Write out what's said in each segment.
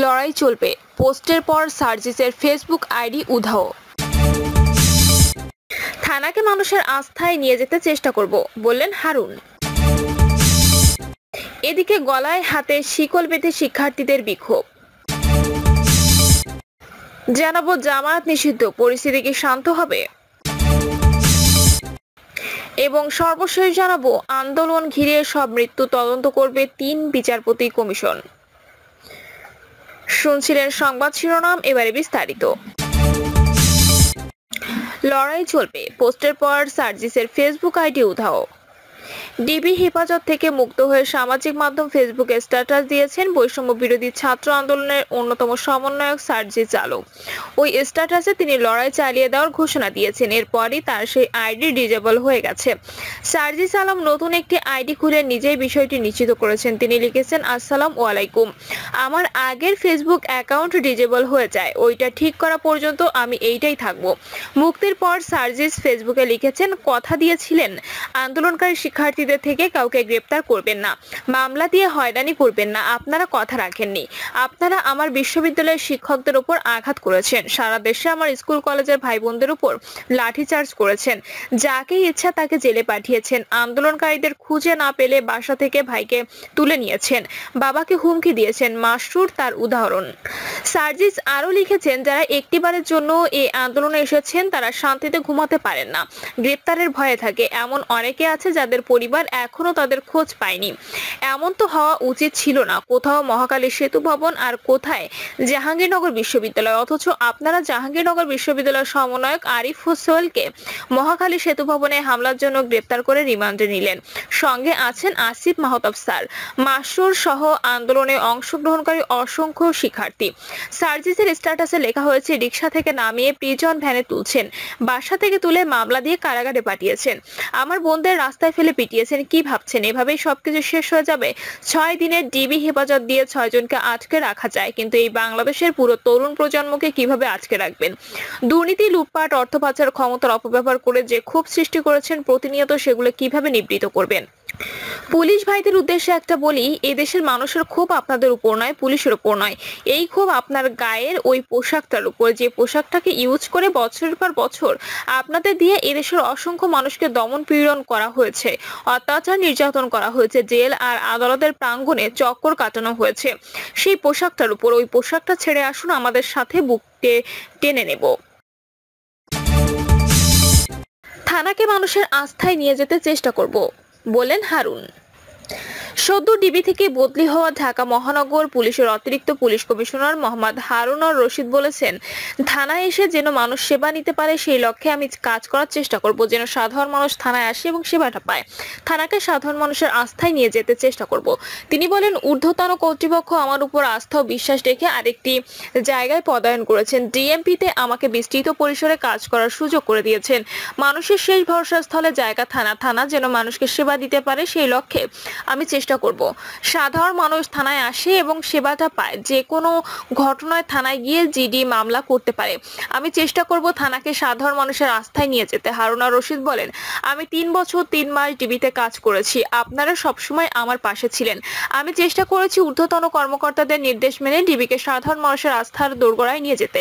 লড়াই চলবে, পোস্টের পর সার্জিসের ফেসবুক আইডি উধাও। থানাকে মানুষের আস্থায় নিয়ে যেতে চেষ্টা করব বললেন হারুন। এদিকে গলায় হাতে শিকল বেঁধে শিক্ষার্থীদের বিক্ষোভ। জানাবো জামায়াত নিষিদ্ধ, পরিস্থিতি কি শান্ত হবে? এবং সর্বশেষ জানাবো আন্দোলন ঘিরে সব মৃত্যু তদন্ত করবে 3 বিচারপতি কমিশন। শুনছিলেন সংবাদ শিরোনাম, এবারে বিস্তারিত। লড়াই চলবে, পোস্টের পর সার্জিসের ফেসবুক আইডি উধাও। ডিবি হেফাজত থেকে মুক্ত হয়ে সামাজিক মাধ্যম ফেসবুকে স্ট্যাটাস দিয়েছেন বৈষম্য বিরোধী ছাত্র আন্দোলনের অন্যতম সমন্বয়ক সার্জিস আলম। ওই স্ট্যাটাসে তিনি লড়াই চালিয়ে দেওয়ার ঘোষণা দিয়েছেন। এরপরই তার সেই আইডি ডিজেবল হয়ে গেছে। সার্জিস আলম নতুন একটি আইডি খুলে নিজেই বিষয়টি নিশ্চিত করেছেন। তিনি লিখেছেন, আসসালামু আলাইকুম, আমার আগের ফেসবুক অ্যাকাউন্ট ডিজেবল হয়ে যায়, ওইটা ঠিক করা পর্যন্ত আমি এইটাই থাকবো। মুক্তির পর সার্জিস ফেসবুকে লিখেছেন, কথা দিয়েছিলেন আন্দোলনকারী শিক্ষার্থীদের থেকে কাউকে গ্রেপ্তার করবেন না, মামলা দিয়ে হয়রানি করবেন না। আপনারা কথা রাখেননি। আপনারা আমার বিশ্ববিদ্যালয়ের শিক্ষকদের উপর আঘাত করেছেন, সারা দেশে আমার স্কুল কলেজের ভাই বোনদের উপর লাঠিচার্জ করেছেন, যাকে ইচ্ছা তাকে জেলে পাঠিয়েছেন, আন্দোলনকারীদের খুঁজে না পেলে বাসা থেকে ভাইকে তুলে নিয়েছেন, বাবাকে হুমকি দিয়েছেন। মাসরুর তার উদাহরণ। সার্জিস আরো লিখেছেন, যারা একটিবারের জন্য এই আন্দোলনে এসেছেন তারা শান্তিতে ঘুমাতে পারেন না, গ্রেপ্তারের ভয়ে থাকে। এমন অনেকে আছে যাদের পরিবার এখনো তাদের খোঁজ পায়নি। এমন তো হওয়া উচিত ছিল না। কোথাও মহাখালী সেতু ভবন আর কোথায় জাহাঙ্গীরনগর বিশ্ববিদ্যালয়, অথচ আপনারা জাহাঙ্গীরনগর বিশ্ববিদ্যালয়ের সমন্বয়ক আরিফ হোসেনকে মহাখালী সেতু ভবনে হামলার জন্য গ্রেপ্তার করে রিমান্ডে নিলেন। সঙ্গে আছেন আসিফ মাহতাব স্যার, মাসরুর সহ আন্দোলনে অংশগ্রহণকারী অসংখ্য শিক্ষার্থী। সার্জিসের স্ট্যাটাসে লেখা হয়েছে, রিকশা থেকে নামিয়ে প্রিজন ভ্যানে তুলছেন, বাসা থেকে তুলে মামলা দিয়ে কারাগারে পাঠিয়েছেন, আমার বোনদের রাস্তায় ফেলে পিটিয়েছেন। কি ভাবছেন এভাবেই সবকিছু শেষ হয়ে যাবে? 6 দিনের ডিবি হেফাজত দিয়ে 6 জনকে আটকে রাখা যায়, কিন্তু এই বাংলাদেশের পুরো তরুণ প্রজন্মকে কিভাবে আটকে রাখবেন? দুর্নীতি, লুটপাট, অর্থ পাচার, ক্ষমতার অপব্যবহার করে যে ক্ষোভ সৃষ্টি করেছেন প্রতিনিয়ত, সেগুলো কিভাবে নিবৃত করবেন? পুলিশ ভাইদের উদ্দেশ্যে একটা বলি, এই দেশের মানুষের ক্ষোভ আপনাদের উপর নয়, পুলিশের উপর নয়। এই ক্ষোভ আপনার গায়ের ওই পোশাকটার উপর, যে পোশাকটাকে ইউজ করে বছরের পর বছর আপনাদের দিয়ে এদেশের অসংখ্য মানুষকে দমন পীড়ন করা হয়েছে, অত্যাচার নির্যাতন করা হয়েছে, জেল আর আদালতের প্রাঙ্গণে চক্কর কাটানো হয়েছে। সেই পোশাকটার উপর, ওই পোশাকটা ছেড়ে আসুন, আমাদের সাথে বুকে টেনে নেব। থানাকে মানুষের আস্থায় নিয়ে যেতে চেষ্টা করব বলেন হারুন। সদ্য ডিবি থেকে বদলি হওয়া ঢাকা মহানগর পুলিশের অতিরিক্ত পুলিশ কমিশনার মোহাম্মদ হারুন রশিদ বলেছেন, থানায় এসে যেন মানুষ সেবা নিতে পারে সেই লক্ষ্যে আমি কাজ করার চেষ্টা করব, যেন সাধারণ মানুষ থানায় আসে এবং সেবাটা পায়। থানাকে সাধারণ মানুষের আস্থায় নিয়ে যেতে চেষ্টা করব। তিনি বলেন, ঊর্ধ্বতন কর্তৃপক্ষ আমার উপর আস্থা ও বিশ্বাস রেখে আরেকটি জায়গায় পদায়ন করেছেন। ডিএমপিতে আমাকে বিস্তৃত পরিসরে কাজ করার সুযোগ করে দিয়েছেন। মানুষের শেষ ভরসার স্থলে জায়গা থানা। থানা যেন মানুষকে সেবা দিতে পারে সেই লক্ষ্যে আমি চেষ্টা করব। সাধারণ মানুষ থানায় আসে এবং সেবাটা পায়। যে কোনো ঘটনায় থানায় গিয়ে জিডি মামলা করতে পারে। আমি চেষ্টা করব থানাকে সাধারণ মানুষের আস্থায় নিয়ে যেতে। হারুন রশিদ বলেন, আমি 3 বছর 3 মাস ডিবিতে কাজ করেছি, আপনারা সবসময় আমার পাশে ছিলেন। আমি চেষ্টা করেছি ঊর্ধ্বতন কর্মকর্তাদের নির্দেশ মেনে ডিবিকে সাধারণ মানুষের আস্থার দোরগোড়ায় নিয়ে যেতে।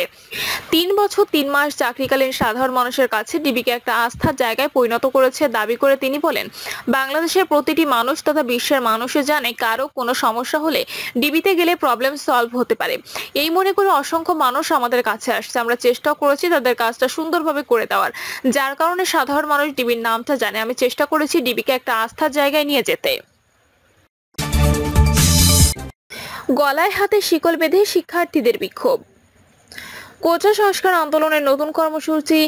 3 বছর 3 মাস চাকরিকালীন সাধারণ মানুষের কাছে ডিবিকে একটা আস্থার জায়গায় পরিণত করেছে দাবি করে তিনি বলেন, বাংলাদেশের প্রতিটি মানুষ তথা বিশ্বের মানুষে জানে কারো কোনো সমস্যা হলে ডিবিতে গেলে প্রবলেম সলভ হতে পারে। এই মনে করে অসংখ্য মানুষ আমাদের কাছে আসছে। আমরা চেষ্টা করেছি তাদের কাজটা সুন্দরভাবে করে দেওয়ার, যার কারণে সাধারণ মানুষ ডিবির নামটা জানে। আমি চেষ্টা করেছি ডিবিকে একটা আস্থার জায়গায় নিয়ে যেতে। গলায় হাতে শিকল বেঁধে শিক্ষার্থীদের বিক্ষোভ। কোটা সংস্কার আন্দোলনের নতুন কর্মসূচি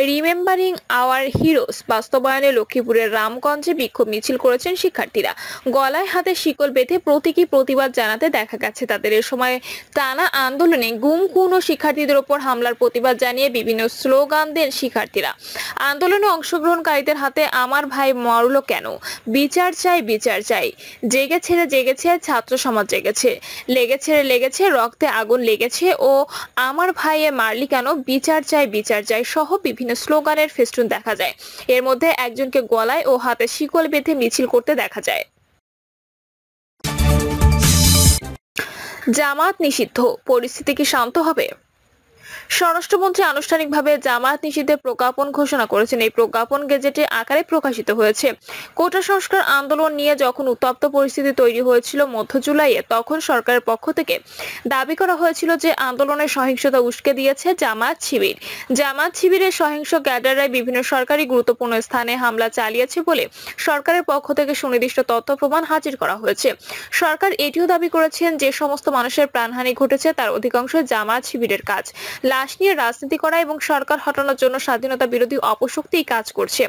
রিমেম্বারিং আওয়ার হিরোস বাস্তবায়নে লক্ষ্মীপুরের রামগঞ্জে বিক্ষোভ মিছিল করেছেন শিক্ষার্থীরা। গলায় হাতে শিকল বেঁধে প্রতীকী প্রতিবাদ জানাতে দেখা গেছে তাদের। এ সময় টানা আন্দোলনে গুম খুন ও শিক্ষার্থীদের ওপর হামলার প্রতিবাদ জানিয়ে বিভিন্ন স্লোগান দেন শিক্ষার্থীরা। আন্দোলনে অংশগ্রহণকারীদের হাতে আমার ভাই মরল কেন, বিচার চাই, বিচার চাই, জেগেছে ছাত্র সমাজ জেগেছে, লেগেছে রক্তে আগুন লেগেছে ও আমার ভাই মারলি কেন, বিচার চাই, বিচার চাই সহ বিভিন্ন স্লোগানের ফেস্টুন দেখা যায়। এর মধ্যে একজনকে গলায় ও হাতে শিকল বেঁধে মিছিল করতে দেখা যায়। জামায়াত নিষিদ্ধ, পরিস্থিতি কি শান্ত হবে? স্বরাষ্ট্রমন্ত্রী আনুষ্ঠানিকভাবে জামায়াত নিষিদ্ধের প্রজ্ঞাপন ঘোষণা করেছেন। এই প্রজ্ঞাপন গেজেটে আকারে প্রকাশিত হয়েছে। কোটা সংস্কার আন্দোলন নিয়ে যখন উত্তপ্ত পরিস্থিতি তৈরি হয়েছিল মধ্য জুলাইয়ে, তখন সরকারের পক্ষ থেকে দাবি করা হয়েছিল যে আন্দোলনের সহিংসতা উস্কে দিয়েছে জামায়াত শিবির। জামায়াত শিবিরের সহিংস ক্যাডাররাই বিভিন্ন সরকারি গুরুত্বপূর্ণ স্থানে হামলা চালিয়েছে বলে সরকারের পক্ষ থেকে সুনির্দিষ্ট তথ্য প্রমাণ হাজির করা হয়েছে। সরকার এটিও দাবি করেছেন যে সমস্ত মানুষের প্রাণহানি ঘটেছে তার অধিকাংশ জামায়াত শিবিরের কাজ। লাশ নিয়ে রাজনীতি করা এবং সরকার হটানোর জন্য স্বাধীনতা বিরোধী অপশক্তিই কাজ করছে।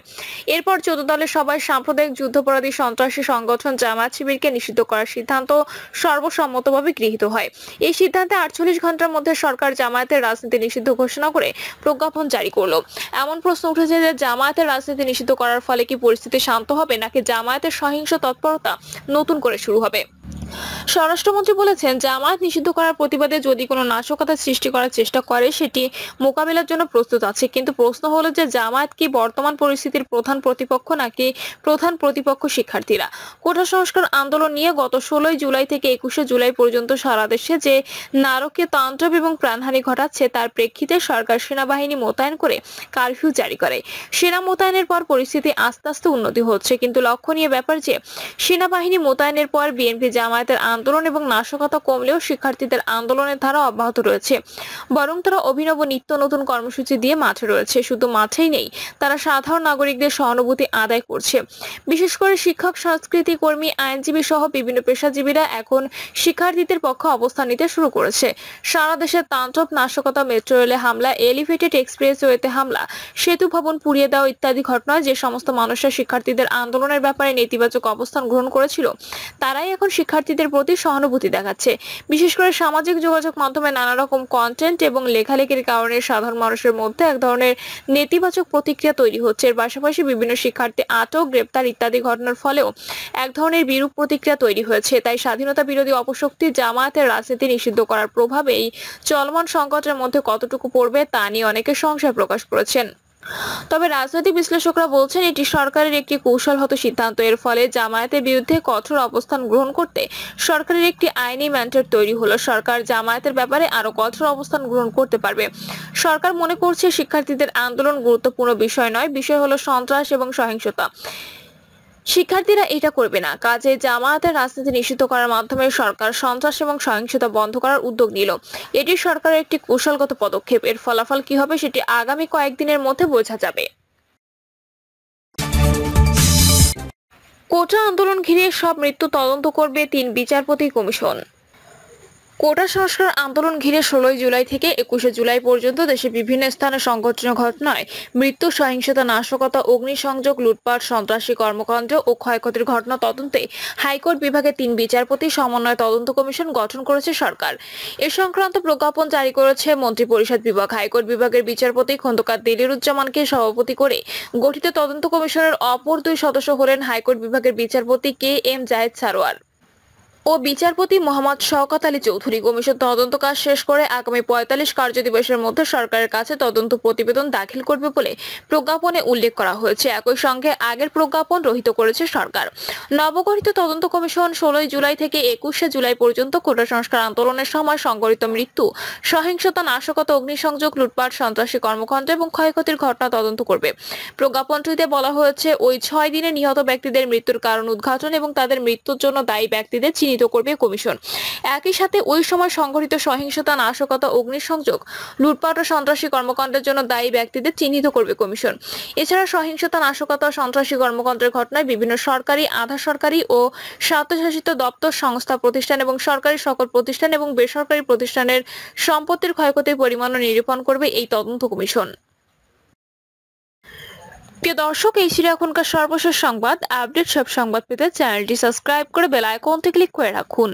এরপর 14 দলের সবাই সাম্প্রদায়িক যুদ্ধাপরাধী সন্ত্রাসী সংগঠন জামায়াত শিবিরকে নিষিদ্ধ করার সিদ্ধান্ত সর্বসম্মতভাবে গৃহীত হয়। এই সিদ্ধান্তে 48 ঘন্টার মধ্যে সরকার জামায়াতের রাজনীতি নিষিদ্ধ ঘোষণা করে প্রজ্ঞাপন জারি করলো। এমন প্রশ্ন উঠেছে যে জামায়াতের রাজনীতি নিষিদ্ধ করার ফলে কি পরিস্থিতি শান্ত হবে, নাকি জামায়াতের সহিংস তৎপরতা নতুন করে শুরু হবে? স্বরাষ্ট্রমন্ত্রী বলেছেন, জামায়াত নিষিদ্ধ করার প্রতিবাদে যদি কোনো নাশকতা সৃষ্টি করার চেষ্টা করে সেটি মোকাবিলার জন্য প্রস্তুত আছে। কিন্তু প্রশ্ন হলো যে জামায়াত কি বর্তমান পরিস্থিতির প্রধান প্রতিপক্ষ নাকি প্রধান প্রতিপক্ষ শিক্ষার্থীরা? কোটা সংস্কার আন্দোলন নিয়ে গত 16 জুলাই থেকে 21 জুলাই পর্যন্ত সারা দেশে যে নারকীয় তাণ্ডব এবং প্রাণহানি ঘটাচ্ছে তার প্রেক্ষিতে সরকার সেনাবাহিনী মোতায়েন করে কারফিউ জারি করে। সেনা মোতায়েনের পর পরিস্থিতি আস্তে আস্তে উন্নতি হচ্ছে, কিন্তু লক্ষণীয় ব্যাপার যে সেনাবাহিনী মোতায়েনের পর বিএনপি জামায়াতের আন্দোলন এবং নাশকতা কমলেও শিক্ষার্থীদের আন্দোলনের ধারা অব্যাহত রয়েছে। বরং তারা অভিনব নিত্য নতুন কর্মসূচি দিয়ে মাঠে রয়েছে। শুধু মাঠেই নেই, তারা সাধারণ নাগরিকদের সহানুভূতি আদায় করছে। বিশেষ করে শিক্ষক, সংস্কৃতি কর্মী, আইনজীবী সহ বিভিন্ন পেশাজীবীরা এখন শিক্ষার্থীদের পক্ষে অবস্থান নিতে শুরু করেছে। সারা দেশে তাণ্ডব, নাশকতা, মেট্রো রেলে হামলা, এলিভেটেড এক্সপ্রেসওয়েতে হামলা, সেতু ভবন পুড়িয়ে দেওয়া ইত্যাদি ঘটনায় যে সমস্ত মানুষরা শিক্ষার্থীদের আন্দোলনের ব্যাপারে নেতিবাচক অবস্থান গ্রহণ করেছিল তারাই এখন শিক্ষার্থীদের প্রতি সহানুভূতি দেখাচ্ছে। বিশেষ করে সামাজিক যোগাযোগ মাধ্যমে নানা রকম কন্টেন্ট এবং লেখালেখির কারণে সাধারণ মানুষের মধ্যে এক ধরনের নেতিবাচক প্রতিক্রিয়া তৈরি হচ্ছে। এর পাশাপাশি বিভিন্ন শিক্ষার্থী আটক, গ্রেপ্তার ইত্যাদি ঘটনার ফলেও এক ধরনের বিরূপ প্রতিক্রিয়া তৈরি হয়েছে। তাই স্বাধীনতা বিরোধী অপশক্তি জামায়াতের রাজনীতি নিষিদ্ধ করার প্রভাব এই চলমান সংকটের মধ্যে কতটুকু পড়বে তা নিয়ে অনেকে সংশয় প্রকাশ করেছেন। তবে রাজনৈতিক বিশ্লেষকরা বলছেন এটি সরকারের একটি কৌশলগত সিদ্ধান্ত। এর ফলে জামায়াতের বিরুদ্ধে কঠোর অবস্থান গ্রহণ করতে সরকারের একটি আইনি ম্যান্ডেট তৈরি হলো। সরকার জামায়াতের ব্যাপারে আরো কঠোর অবস্থান গ্রহণ করতে পারবে। সরকার মনে করছে শিক্ষার্থীদের আন্দোলন গুরুত্বপূর্ণ বিষয় নয়, বিষয় হলো সন্ত্রাস এবং সহিংসতা। শিক্ষার্থীরা এটা করবে না। কাজে জামায়াতের রাজনীতি নিষিদ্ধ করার মাধ্যমে সরকার সন্ত্রাস এবং সহিংসতা বন্ধ করার উদ্যোগ নিল। এটি সরকারের একটি কৌশলগত পদক্ষেপ। এর ফলাফল কি হবে সেটি আগামী কয়েকদিনের মধ্যে বোঝা যাবে। কোটা আন্দোলন ঘিরে সব মৃত্যু তদন্ত করবে 3 বিচারপতি কমিশন। কোটা সংস্কার আন্দোলন ঘিরে 16 জুলাই থেকে 21 জুলাই পর্যন্ত দেশে বিভিন্ন স্থানে সংঘটিত ঘটনায় মৃত্যু, সহিংসতা, নাশকতা, অগ্নিসংযোগ, লুটপাট, সন্ত্রাসী কর্মকাণ্ড ও ক্ষয়ক্ষতির ঘটনা তদন্তে হাইকোর্ট বিভাগে 3 বিচারপতি সমন্বয় তদন্ত কমিশন গঠন করেছে সরকার। এ সংক্রান্ত প্রজ্ঞাপন জারি করেছে মন্ত্রিপরিষদ বিভাগ। হাইকোর্ট বিভাগের বিচারপতি খন্দকার দিলিরুজ্জামানকে সভাপতি করে গঠিত তদন্ত কমিশনের অপর 2 সদস্য হলেন হাইকোর্ট বিভাগের বিচারপতি KM জায়েদ সারোয়ার ও বিচারপতি মোহাম্মদ শওকত আলী চৌধুরী। কমিশন তদন্ত কাজ শেষ করে আগামী 45 কার্যদিবসের মধ্যে সরকারের কাছে তদন্ত প্রতিবেদন দাখিল করবে বলে প্রজ্ঞাপনে উল্লেখ করা হয়েছে। একই সঙ্গে আগের প্রজ্ঞাপন রহিত করেছে সরকার। নবগঠিত তদন্ত কমিশন 16 জুলাই থেকে 21 জুলাই পর্যন্ত কোটা সংস্কার আন্দোলনের সময় সংঘটিত মৃত্যু, সহিংসতা, নাশকতা, অগ্নিসংযোগ, লুটপাট, সন্ত্রাসী কর্মকাণ্ড এবং ক্ষয়ক্ষতির ঘটনা তদন্ত করবে। প্রজ্ঞাপনটিতে বলা হয়েছে ওই 6 দিনে নিহত ব্যক্তিদের মৃত্যুর কারণ উদ্ঘাটন এবং তাদের মৃত্যুর জন্য দায়ী ব্যক্তিদের চিহ্নিত করবে কমিশন। একই সাথে ওই সময় সংঘটিত সহিংসতা, নাশকতা, অগ্নিসংযোগ, লুটপাট ও সন্ত্রাসী কর্মকাণ্ডের জন্য দায়ী ব্যক্তিদের চিহ্নিত করবে কমিশন। এছাড়া সহিংসতা, নাশকতা ও সন্ত্রাসী কর্মকাণ্ডের ঘটনায় বিভিন্ন সরকারি, আধা সরকারি ও স্বায়ত্তশাসিত দপ্তর, সংস্থা, প্রতিষ্ঠান এবং সরকারি সকল প্রতিষ্ঠান এবং বেসরকারি প্রতিষ্ঠানের সম্পত্তির ক্ষয়ক্ষতির পরিমাণ নিরূপণ করবে এই তদন্ত কমিশন। প্রিয় দর্শক, এই ছিল এখনকার সর্বশেষ সংবাদ। আপডেট সব সংবাদ পেতে চ্যানেলটি সাবস্ক্রাইব করে বেল আইকনটি ক্লিক করে রাখুন।